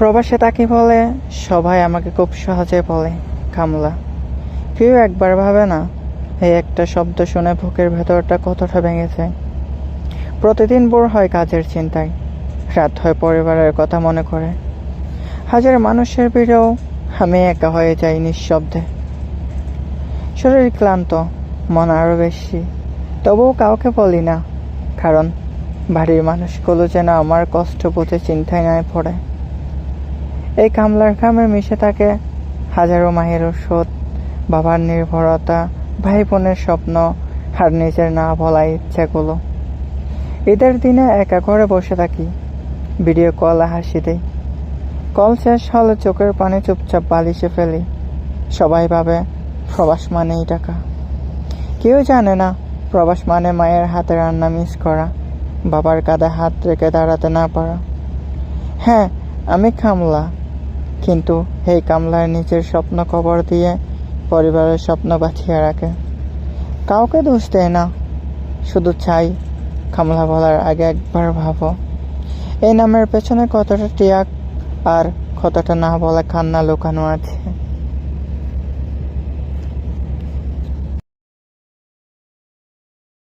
প্রবাসে তাকে বলে, সবাই আমাকে খুব সহজে বলে কামলা। কেউ একবার ভাবে না এই একটা শব্দ শুনে বুকের ভেতরটা কতটা ভেঙেছে। প্রতিদিন ভোর হয় কাজের চিন্তায়, রাত হয় পরিবারের কথা মনে করে। হাজার মানুষের ভিড়েও আমি একা হয়ে যাই নিঃশব্দে। শরীর ক্লান্ত, মন আরো বেশি, তবুও কাউকে বলি না, কারণ বাড়ির মানুষগুলো যেন আমার কষ্ট বুঝে চিন্তায় না পড়ে। এই কামলার ঘামে মিশে থাকে হাজারো মায়ের ওষুধ, বাবার নির্ভরতা, ভাই বোনের স্বপ্ন, আর নিজের না বলা ইচ্ছেগুলো। ঈদের দিনে একা ঘরে বসে থাকি, ভিডিও কলে হাসি দেই। কল শেষ হলে চোখের পানি চুপচাপ বালিশে ফেলি। সবাই ভাবে প্রবাস মানেই টাকা। কেউ জানে না প্রবাস মানে মায়ের হাতে রান্না মিস করা, বাবার কাঁধে হাত রেখে দাঁড়াতে না পারা। হ্যাঁ, আমি কামলা, কিন্তু এই কামলার নিজের স্বপ্ন কবর দিয়ে পরিবারের স্বপ্ন বাঁচিয়ে রাখে। কাউকে দোষ দেয় না, শুধু চাই কামলা বলার আগে একবার ভাবো এই নামের পেছনে কতটা ত্যাগ আর কতটা না বলা কান্না লুকানো আছে।